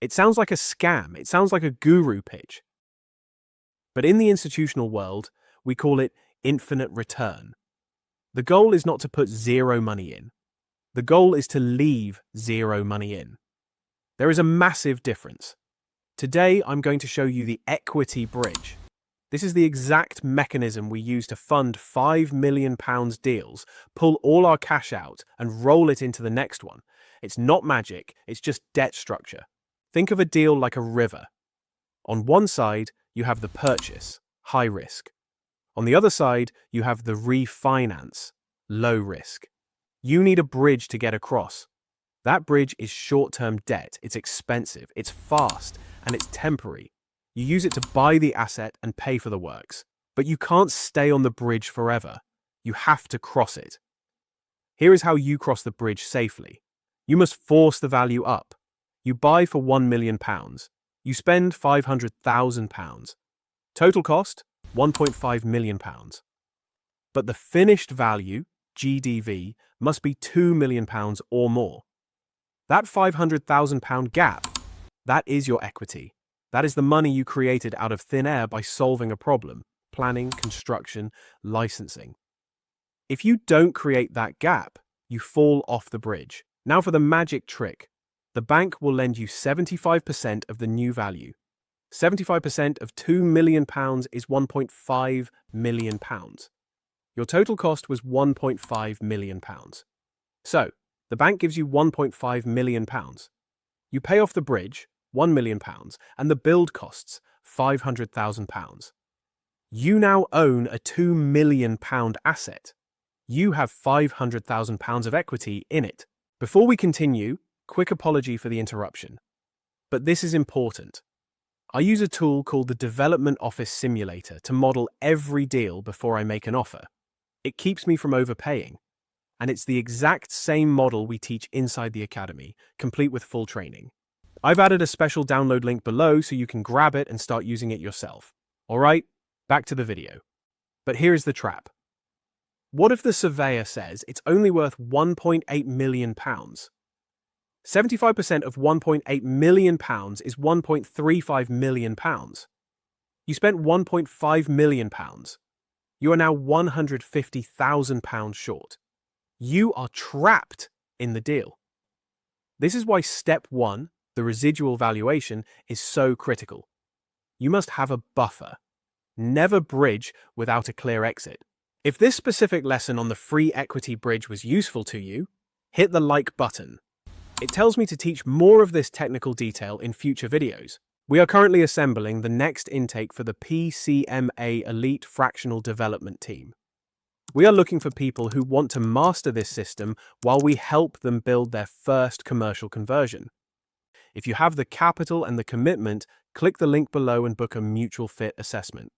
It sounds like a scam. It sounds like a guru pitch. But in the institutional world, we call it infinite return. The goal is not to put zero money in. The goal is to leave zero money in. There is a massive difference. Today, I'm going to show you the equity bridge. This is the exact mechanism we use to fund £5 million deals, pull all our cash out, and roll it into the next one. It's not magic, it's just debt structure. Think of a deal like a river. On one side, you have the purchase, high risk. On the other side, you have the refinance, low risk. You need a bridge to get across. That bridge is short-term debt, it's expensive, it's fast, and it's temporary. You use it to buy the asset and pay for the works. But you can't stay on the bridge forever. You have to cross it. Here is how you cross the bridge safely. You must force the value up. You buy for £1 million. You spend £500,000. Total cost, £1.5 million. But the finished value, GDV, must be £2 million or more. That £500,000 gap, that is your equity. That is the money you created out of thin air by solving a problem, planning, construction, licensing. If you don't create that gap, you fall off the bridge. Now for the magic trick. The bank will lend you 75% of the new value. 75% of £2 million is £1.5 million. Your total cost was £1.5 million. So, the bank gives you £1.5 million. You pay off the bridge, £1 million, and the build costs £500,000. You now own a £2 million asset. You have £500,000 of equity in it. Before we continue, quick apology for the interruption. But this is important. I use a tool called the Development Office Simulator to model every deal before I make an offer. It keeps me from overpaying. And it's the exact same model we teach inside the Academy, complete with full training. I've added a special download link below so you can grab it and start using it yourself. Alright, back to the video. But here's the trap. What if the surveyor says it's only worth £1.8 million? 75% of £1.8 million is £1.35 million. You spent £1.5 million. You are now £150,000 short. You are trapped in the deal. This is why step 1, the residual valuation, is so critical. You must have a buffer. Never bridge without a clear exit. If this specific lesson on the free equity bridge was useful to you, hit the like button. It tells me to teach more of this technical detail in future videos. We are currently assembling the next intake for the PCMA Elite fractional development team. We are looking for people who want to master this system while we help them build their first commercial conversion. If you have the capital and the commitment, click the link below and book a mutual fit assessment.